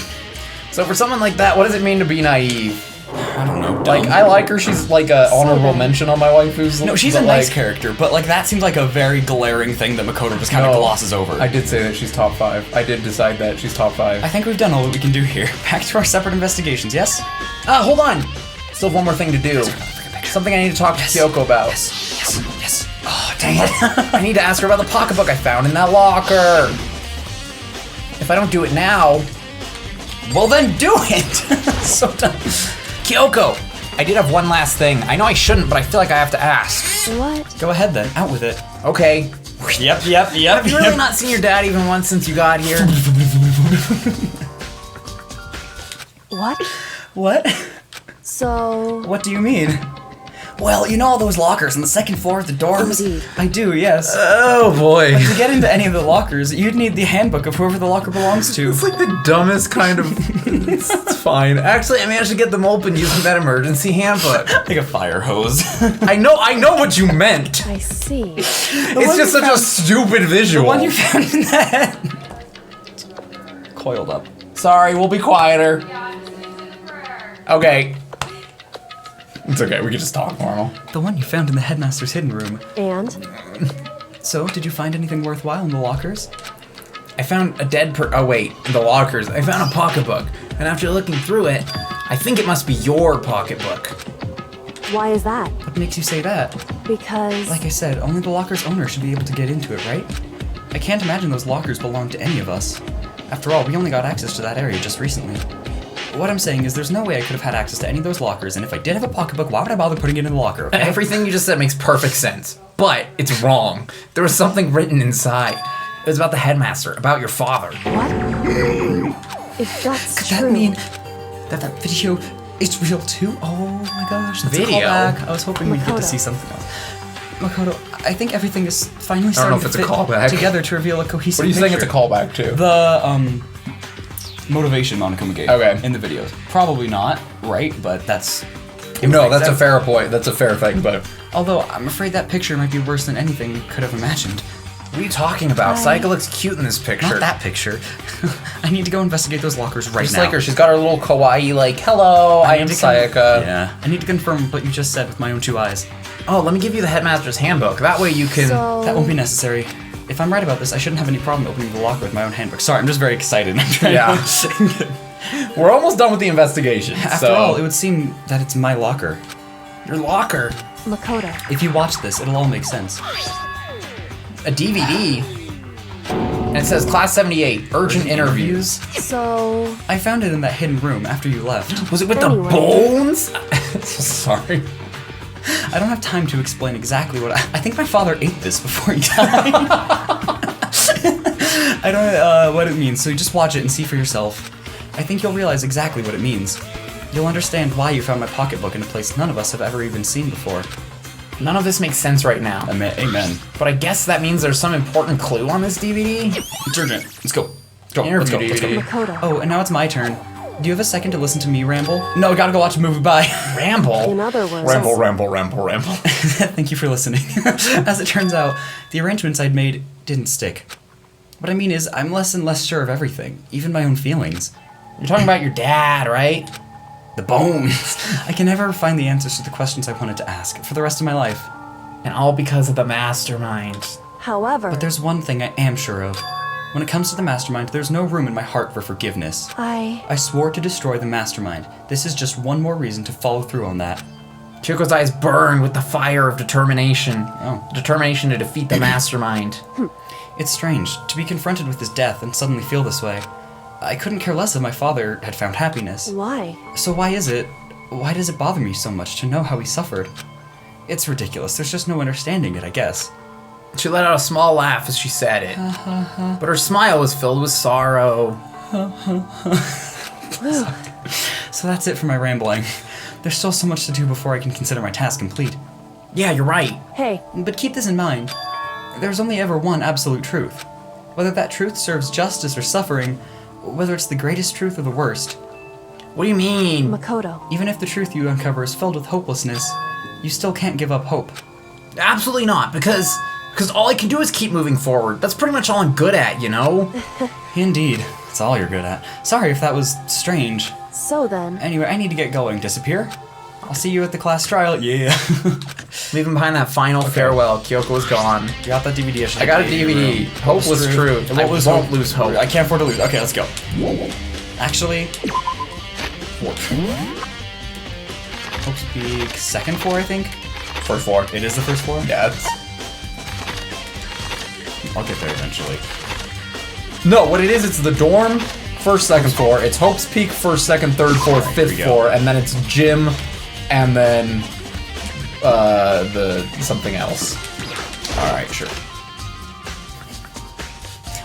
So for someone like that, what does it mean to be naive? I don't know. Like, dumb. I like her. She's like a honorable mention on my waifu's. No, she's a nice character, but like that seems like a very glaring thing that Makoto just kind of glosses over. I did say that she's top 5. I did decide that she's top 5. I think we've done all that we can do here. Back to our separate investigations, yes? Hold on. Still have one more thing to do. Something I need to talk to Kyoko about. Yes. Oh, dang it. I need to ask her about the pocketbook I found in that locker. If I don't do it now, Well, then do it. So dumb. Kyoko, I did have one last thing. I know I shouldn't, but I feel like I have to ask. what? Go ahead then. Out with it. Okay. Yep. Have you really not seen your dad even once since you got here? What? What? So, What do you mean? Well, you know all those lockers on the second floor of the dorms? Indeed. I do, yes. Oh boy. To get into any of the lockers, you'd need the handbook of whoever the locker belongs to. It's like the dumbest kind of. It's fine. Actually, I managed to get them open using that emergency handbook. Like a fire hose. I know what you meant. I see. It's just such a stupid visual. The one you found in the head. Coiled up. Sorry, we'll be quieter. Okay. It's okay, we can just talk normal. The one you found in the headmaster's hidden room. And So, did you find anything worthwhile in the lockers? I found a oh wait, in the lockers. I found a pocketbook, and after looking through it, I think it must be your pocketbook. why is that? What makes you say that? Because Like I said, only the locker's owner should be able to get into it, right? I can't imagine those lockers belong to any of us. After all, we only got access to that area just recently. What I'm saying is there's no way I could have had access to any of those lockers, and if I did have a pocketbook, why would I bother putting it in the locker, okay? Everything you just said makes perfect sense, but it's wrong. There was something written inside. It was about the headmaster, about your father. what? If that's Could true, that mean that video is real too? Oh my gosh, that's Video? a callback. I was hoping we'd get to Makoto. see something else. Makoto, I think everything is finally I don't know starting if it's to a fit callback. together to reveal a cohesive What are you saying it's a picture. callback to? The, motivation Monaco gave Okay. in the videos. Probably not, right? But that's... No, that's a fair point. That's a fair thing, but... Although, I'm afraid that picture might be worse than anything we could have imagined. What are you talking about? Saika looks cute in this picture. Not that picture. I need to go investigate those lockers right Just now. like her, she's got her little kawaii, like, hello, I am need to con- Sayaka. Yeah. I need to confirm what you just said with my own 2 eyes. Oh, let me give you the headmaster's handbook. That way you can... so That won't be necessary. If I'm right about this, I shouldn't have any problem opening the locker with my own handbook. Sorry, I'm just very excited. I'm trying to... We're almost done with the investigation, After all, it would seem that it's my locker. Your locker. Makoto. If you watch this, it'll all make sense. A DVD. And it says Class 78, urgent interviews. So I found it in that hidden room after you left. Was it with Anyway. the bones? Sorry. I don't have time to explain exactly what I think my father ate this before he died. I don't know what it means, so you just watch it and see for yourself. I think you'll realize exactly what it means. You'll understand why you found my pocketbook in a place none of us have ever even seen before. None of this makes sense right now. Amen. But I guess that means there's some important clue on this DVD? Detergent, let's go. Let's go. Interview Let's go. DVD. Makoto. Oh, and now it's my turn. Do you have a second to listen to me ramble? No, I gotta go watch a movie, bye. Ramble? In other words, Ramble. Thank you for listening. As it turns out, the arrangements I'd made didn't stick. What I mean is, I'm less and less sure of everything, even my own feelings. You're talking about your dad, right? The bones. I can never find the answers to the questions I wanted to ask for the rest of my life. And all because of the mastermind. however, But there's one thing I am sure of. When it comes to the mastermind, there's no room in my heart for forgiveness. I swore to destroy the mastermind. This is just one more reason to follow through on that. Chuko's eyes burn with the fire of determination. Oh. Determination to defeat the mastermind. It's strange to be confronted with his death and suddenly feel this way. I couldn't care less if my father had found happiness. why? So why does it bother me so much to know how he suffered? It's ridiculous. There's just no understanding it, I guess. She let out a small laugh as she said it. But her smile was filled with sorrow. So that's it for my rambling. There's still so much to do before I can consider my task complete. Yeah, you're right. Hey, But keep this in mind. There's only ever one absolute truth. Whether that truth serves justice or suffering, whether it's the greatest truth or the worst, What do you mean? Makoto. even if the truth you uncover is filled with hopelessness, you still can't give up hope. Absolutely not, because all I can do is keep moving forward. That's pretty much all I'm good at, you know? Indeed, it's all you're good at. Sorry if that was strange. So then, Anyway, I need to get going. Disappear? I'll see you at the class trial. Yeah. Leaving behind that final farewell, Kyoko was gone. Got that DVD. I got a DVD. Hope was true. I won't lose hope. I can't afford to lose. Okay, let's go. Actually, Hope's Peak, second floor, I think. First floor. It is the first floor? Yeah, it's... I'll get there eventually. No, what it is, it's the dorm, first, second floor. It's Hope's Peak, first, second, third, fourth, Here we fifth go. floor, and then it's gym, and then the something else. Alright, sure.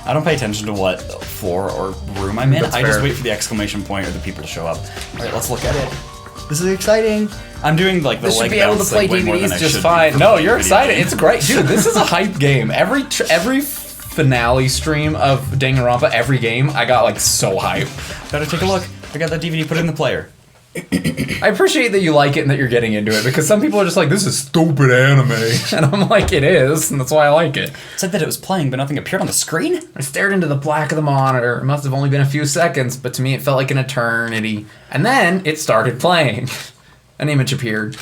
I don't pay attention to what floor or room I'm in. That's I just fair. wait for the exclamation point or the people to show up. Alright, let's look at it. This is exciting. I'm doing like the This should leg be able to bounce, play like, way more than DVDs I just should fine. be No, for you're video excited. game. It's great, dude. This is a hype game. Every finale stream of Danganronpa, every game, I got like so hype. Better take a look. I got that DVD, put it in the player. I appreciate that you like it and that you're getting into it, because some people are just like, this is stupid anime. And I'm like, it is, and that's why I like it. It said that it was playing, but nothing appeared on the screen? I stared into the black of the monitor. It must have only been a few seconds, but to me it felt like an eternity. And then it started playing. An image appeared.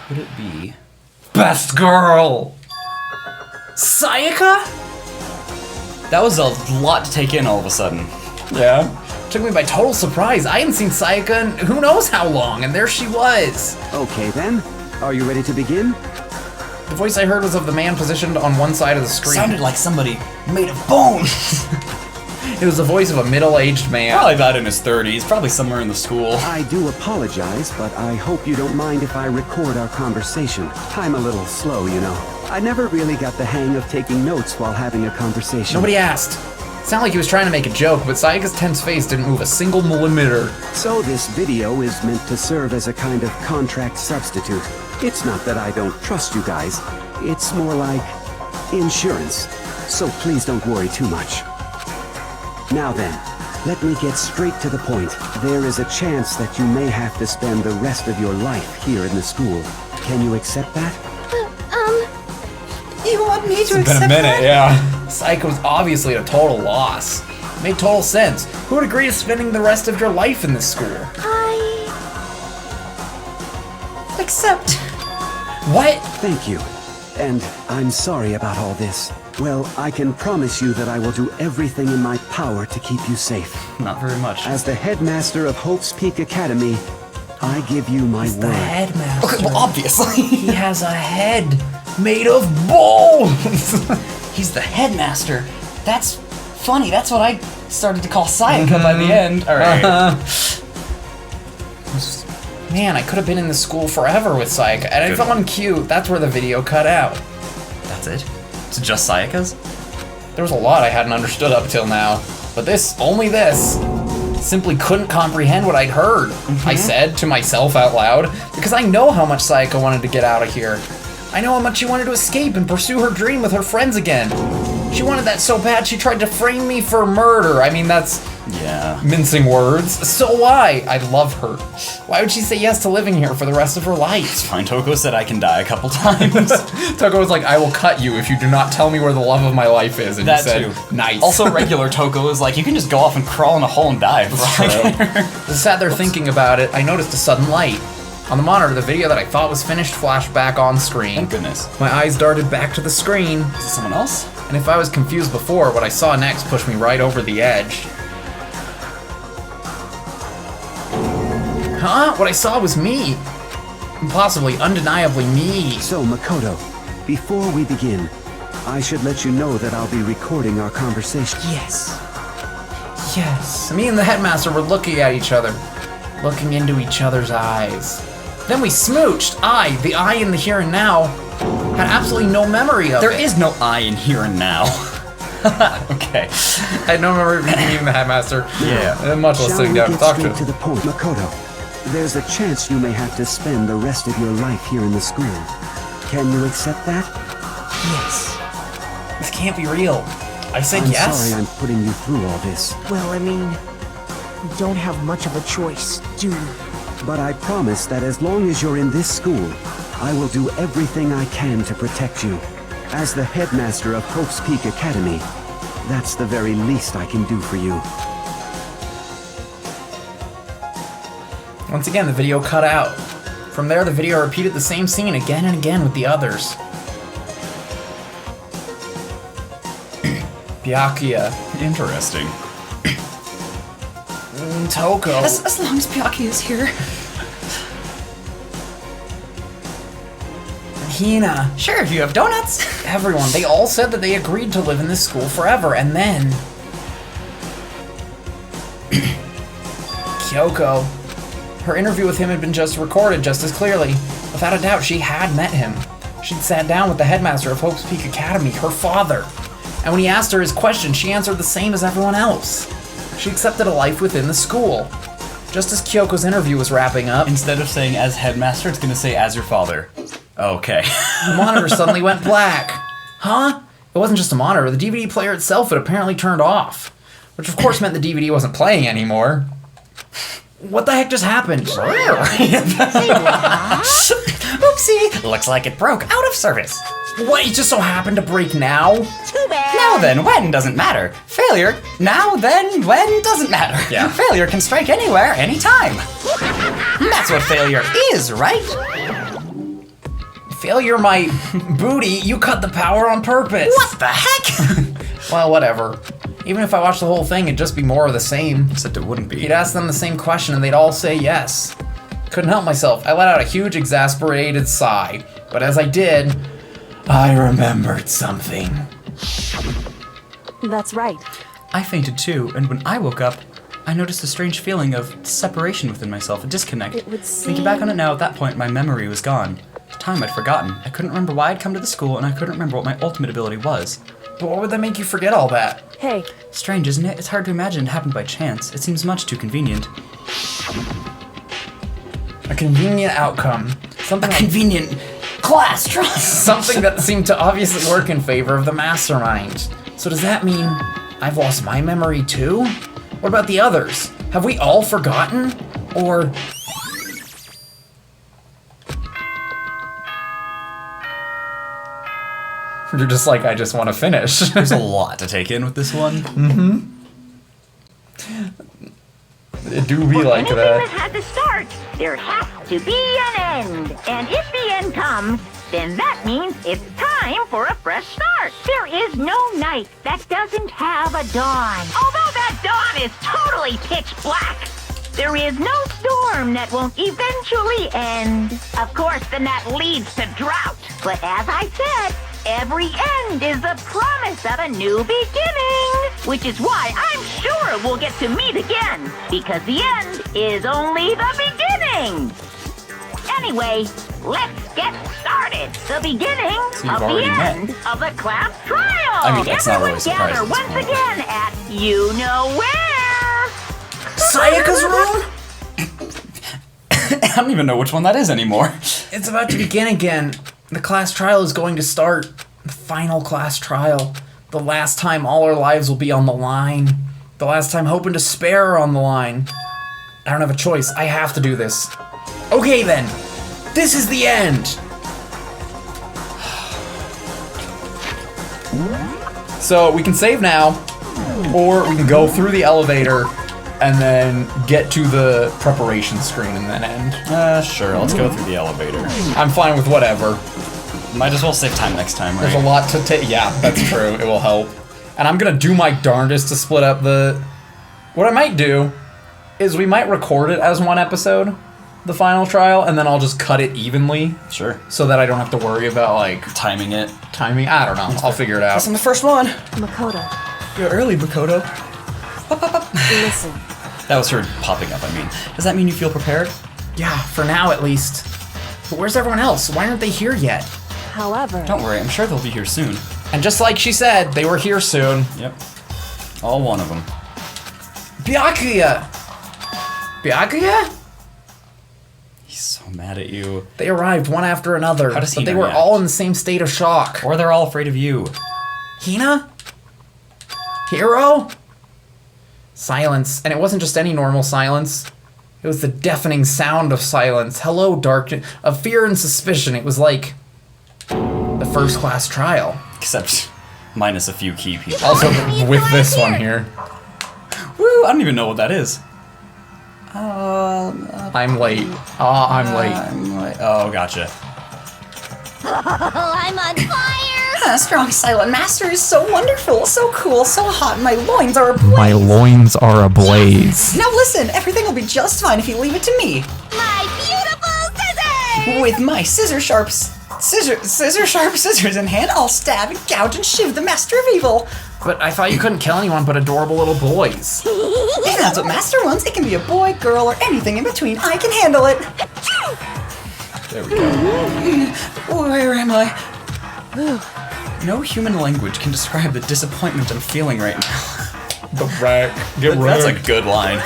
Could it be? Best girl! Sayaka? That was a lot to take in all of a sudden. Yeah. Took me by total surprise. I hadn't seen Sayaka in who knows how long, and there she was. Okay then, are you ready to begin? The voice I heard was of the man positioned on one side of the screen. Sounded like somebody made of bones. It was the voice of a middle-aged man. Probably about in his 30s, probably somewhere in the school. I do apologize, but I hope you don't mind if I record our conversation. I'm a little slow, you know. I never really got the hang of taking notes while having a conversation. Nobody asked. It sounded like he was trying to make a joke, but Sayaka's tense face didn't move a single millimeter. So this video is meant to serve as a kind of contract substitute. It's not that I don't trust you guys. It's more like insurance. So please don't worry too much. Now then, let me get straight to the point. There is a chance that you may have to spend the rest of your life here in the school. Can you accept that? You want me to It's been accept a minute, that? yeah. Sayaka was obviously at a total loss. Made total sense. Who would agree to spending the rest of your life in this school? Accept. What? Thank you. And I'm sorry about all this. Well, I can promise you that I will do everything in my power to keep you safe. Not very much. As the headmaster of Hope's Peak Academy, I give you my The word. headmaster. Okay, well, obviously. He has a head made of bones. He's the headmaster. That's funny. That's what I started to call Sayaka by the end. All right. Man, I could have been in the school forever with Sayaka, and if I'm cute, that's where the video cut out. That's it? It's just Sayaka's? There was a lot I hadn't understood up till now, but only this, simply couldn't comprehend what I'd heard. I said to myself out loud, because I know how much Sayaka wanted to get out of here. I know how much she wanted to escape and pursue her dream with her friends again. She wanted that so bad she tried to frame me for murder. I mean, that's mincing words. So why? I love her. Why would she say yes to living here for the rest of her life? It's fine. Toko said I can die a couple times. Toko was like, I will cut you if you do not tell me where the love of my life is. And That you said, too. Nice. Also, regular Toko is like, you can just go off and crawl in a hole and die. As I sat there thinking about it, I noticed a sudden light. On the monitor, the video that I thought was finished flashed back on screen. Thank goodness. My eyes darted back to the screen, Is it someone else? and if I was confused before, what I saw next pushed me right over the edge. Huh? What I saw was me. Possibly, undeniably me. So, Makoto, before we begin, I should let you know that I'll be recording our conversation. Yes. Yes. Me and the headmaster were looking at each other, looking into each other's eyes. Then we smooched. The I in the here and now, had absolutely no memory of There it. is no I in here and now. Okay. I had no memory of meeting the headmaster. Yeah. Much less Shall sitting we down to get talk to straight him. to the point? Makoto, there's a chance you may have to spend the rest of your life here in the school. Can you accept that? Yes. This can't be real. I said I'm yes. sorry I'm putting you through all this, Well, I mean, we don't have much of a choice, do we? but I promise that as long as you're in this school, I will do everything I can to protect you. As the headmaster of Hope's Peak Academy, that's the very least I can do for you. Once again, the video cut out. From there, the video repeated the same scene again and again with the others. Byakuya. Interesting. Toko. As long as Byakuya is here. Hina. Sure, if you have donuts. Everyone. They all said that they agreed to live in this school forever, and then... Kyoko. Her interview with him had been just recorded just as clearly. Without a doubt, she had met him. She'd sat down with the headmaster of Hope's Peak Academy, her father. And when he asked her his question, she answered the same as everyone else. She accepted a life within the school. Just as Kyoko's interview was wrapping up, Instead of saying as headmaster, it's gonna say as your father. Okay. the monitor suddenly went black. Huh? It wasn't just a monitor, the DVD player itself had apparently turned off. Which of course meant the DVD wasn't playing anymore. What the heck just happened? Oopsie. Looks like it broke out of service. What, it just so happened to break now? Too bad. Now then, when doesn't matter. Failure, now then, when doesn't matter. Yeah. Failure can strike anywhere, anytime. That's what failure is, right? Failure my booty, you cut the power on purpose. What the heck? Well, whatever. Even if I watched the whole thing, it'd just be more of the same. Except it wouldn't be. You'd ask them the same question and they'd all say yes. Couldn't help myself. I let out a huge exasperated sigh. But as I did, I remembered something. That's right. I fainted too, and when I woke up, I noticed a strange feeling of separation within myself, a disconnect. It would Thinking back seem- on it now, at that point, my memory was gone. The time I'd forgotten. I couldn't remember why I'd come to the school, and I couldn't remember what my ultimate ability was. But what would that make you forget all that? Hey, Strange, isn't it? It's hard to imagine it happened by chance. It seems much too convenient. A convenient outcome. Something like Convenient class trust. something that seemed to obviously work in favor of the mastermind. So does that mean I've lost my memory too? What about the others? Have we all forgotten? Or... You're just like, I just want to finish. There's a lot to take in with this one. It do be like Anything that that. has a start, there has to be an end. And if the end comes, then that means it's time for a fresh start. There is no night that doesn't have a dawn. Although that dawn is totally pitch black, there is no storm that won't eventually end. Of course, then that leads to drought. But as I said, every end is the promise of a new beginning. Which is why I'm sure we'll get to meet again. Because the end is only the beginning. Anyway, let's get started. The beginning So you've of the already met. end of the class trial. I mean, that's not Everyone really surprising gather at this once point. again at you know where. Sayaka's room? I don't even know which one that is anymore. It's about to begin again. The class trial is going to start. The final class trial. The last time all our lives will be on the line. The last time hope and despair are on the line. I don't have a choice. I have to do this. Okay then. This is the end. So we can save now, or we can go through the elevator and then get to the preparation screen and then end. Sure, let's go through the elevator. I'm fine with whatever. Might as well save time next time, right? There's a lot to take. Yeah, that's true. It will help. And I'm gonna do my darndest to split up the... What I might do is we might record it as one episode, the final trial, and then I'll just cut it evenly Sure. so that I don't have to worry about, like, Timing it. timing. I don't know. I'll figure it out. That's on the first one. Makoto, You're early, Makoto. listen. That was her popping up, I mean. Does that mean you feel prepared? Yeah, for now at least. But where's everyone else? Why aren't they here yet? However, Don't worry, I'm sure they'll be here soon. And just like she said, they were here soon. Yep. All one of them. Byakuya! Byakuya? He's so mad at you. They arrived one after another, How does but Hina they were react? all in the same state of shock. Or they're all afraid of you. Hina? Hero? Silence. And it wasn't just any normal silence. It was the deafening sound of silence. Hello, darkness. Of fear and suspicion. It was like the first class trial. Except minus a few key people. Also, with this one here. Woo, I don't even know what that is. I'm late. I'm late. Oh, gotcha. I'm on fire. A strong silent master is so wonderful, so cool, so hot. My loins are ablaze. My loins are ablaze. Now listen, everything will be just fine if you leave it to me. My beautiful scissors. With my scissor sharp scissors in hand, I'll stab and gouge and shiv the master of evil. But I thought you couldn't kill anyone but adorable little boys. If that's what master wants, it can be a boy, girl, or anything in between. I can handle it. There we go. Where am I? No human language can describe the disappointment I'm feeling right now. The wreck. Get That's a good line.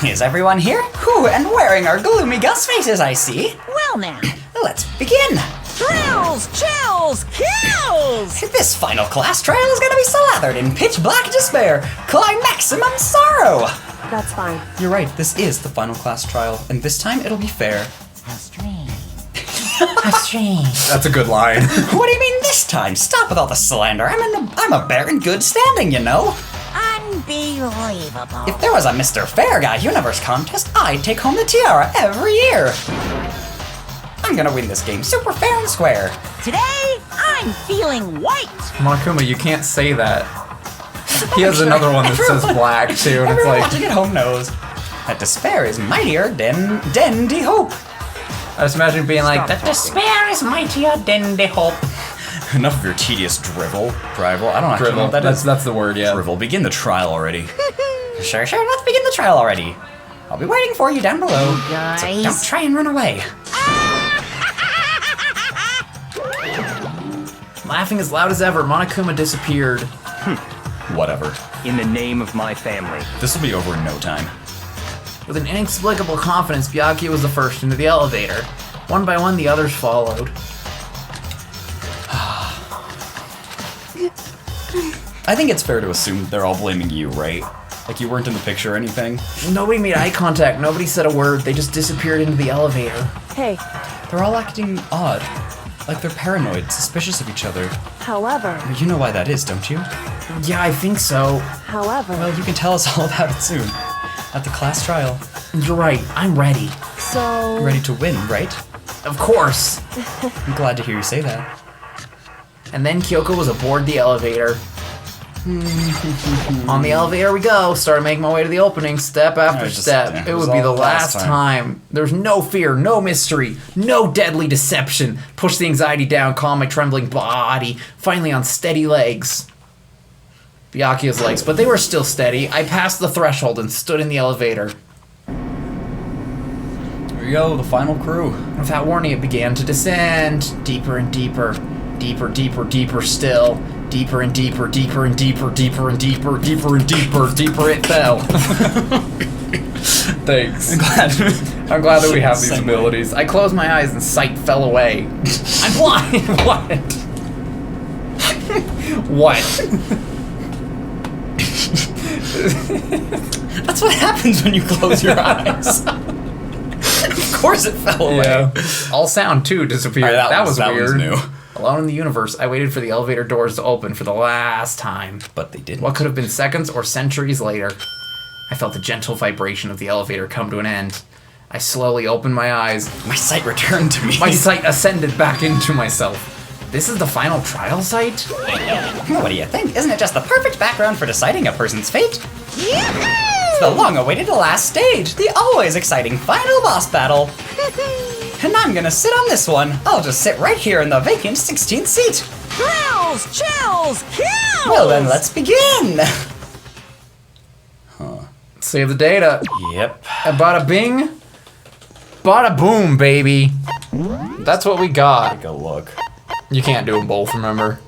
Is everyone here? Who and wearing our gloomy Gus faces, I see. Well now, Let's begin. thrills, chills, kills. This final class trial is gonna be slathered in pitch black despair, climaximum sorrow. that's fine. You're right, this is the final class trial, and this time it'll be fair. How strange. That's a good line. What do you mean this time? Stop with all the slander. I'm a bear in good standing, you know. Unbelievable. If there was a Mr. Fair Guy Universe contest, I'd take home the tiara every year. I'm gonna win this game super fair and square. Today, I'm feeling white. Monokuma, you can't say that. He has another one that says black too, and it's Everyone like, watching at home knows that despair is mightier than the hope. I just imagine being like, that despair is mightier than the hope. Enough of your tedious drivel. I don't actually know what that is. That's the word, yeah. Drivel, begin the trial already. Sure, let's begin the trial already. I'll be waiting for you down below. So guys. don't try and run away. Laughing as loud as ever, Monokuma disappeared. Whatever. In the name of my family. This will be over in no time. With an inexplicable confidence, Byakuya was the first into the elevator. One by one, the others followed. I think it's fair to assume they're all blaming you, right? Like you weren't in the picture or anything. Nobody made eye contact, nobody said a word, they just disappeared into the elevator. Hey, They're all acting odd. Like they're paranoid, suspicious of each other. however, You know why that is, don't you? Yeah, I think so. however, Well, you can tell us all about it soon. At the class trial. You're right, I'm ready. so... Ready to win, right? Of course. I'm glad to hear you say that. And then Kyoko was aboard the elevator. On the elevator we go. Started making my way to the opening, step after step. It would be the last time. There's no fear, no mystery, no deadly deception. Push the anxiety down, calm my trembling body. Finally on steady legs. Byakuya's legs, but they were still steady. I passed the threshold and stood in the elevator. Are we go, the final crew. Without warning, it began to descend. Deeper and deeper. Deeper, deeper, deeper still. Deeper and deeper, deeper and deeper, deeper and deeper, deeper and deeper, deeper it fell. Thanks. I'm glad that we have these abilities. I closed my eyes and sight fell away. I'm blind. What? What? That's what happens when you close your eyes. Of course it fell away. Yeah. All sound too disappeared. Alright, that was that weird. was new. Alone in the universe, I waited for the elevator doors to open for the last time. But they didn't. What could have been seconds or centuries later? I felt the gentle vibration of the elevator come to an end. I slowly opened my eyes. My sight returned to me. My sight ascended back into myself. This is the final trial site? What do you think? Isn't it just the perfect background for deciding a person's fate? It's the long-awaited last stage, the always exciting final boss battle. And I'm gonna sit on this one. I'll just sit right here in the vacant 16th seat. Thrills, chills, kills! Well then, let's begin. Save the data. Yep. And bada bing, bada boom, baby. That's what we got. Take a look. You can't do them both, remember?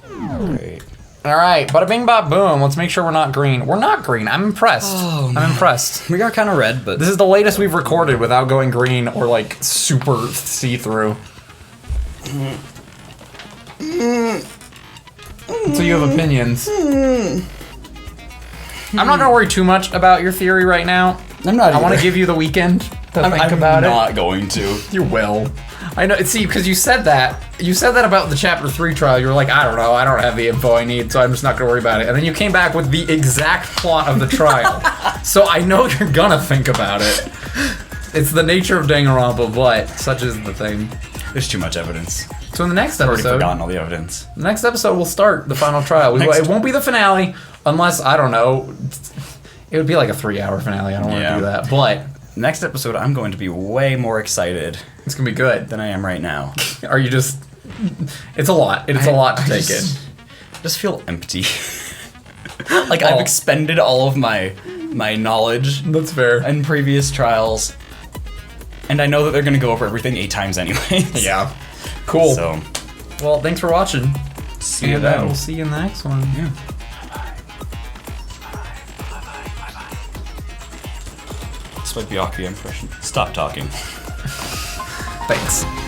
Great. All right, bada bing, bada boom. Let's make sure we're not green. We're not green. I'm impressed. Oh, I'm impressed. We got kind of red, but This is the latest we've recorded without going green or like super see-through. So you have opinions. I'm not gonna worry too much about your theory right now. I'm not. I want to either. give you the weekend to think I'm about it. not going to. You will. I know. See, because you said that. You said that about the Chapter 3 trial. You were like, I don't know. I don't have the info I need, so I'm just not going to worry about it. And then you came back with the exact plot of the trial. So I know you're going to think about it. It's the nature of Danganronpa, but such is the thing. There's too much evidence. So in the next I've already episode, forgotten all the evidence. the next episode we'll start the final trial. It won't be the finale unless, I don't know, it would be like a 3-hour finale. I don't want to do that. But Next episode, I'm going to be way more excited it's going to be good. than I am right now. Are you just... It's a lot. It's a lot to take in. I just feel empty. Like I've expended all of my knowledge That's fair. in previous trials, and I know that they're going to go over everything 8 times anyway. Yeah. Cool. So, Well, thanks for watching. see you And then. we'll see you in the next one. Yeah. This might be Aki impression. Stop talking. Thanks.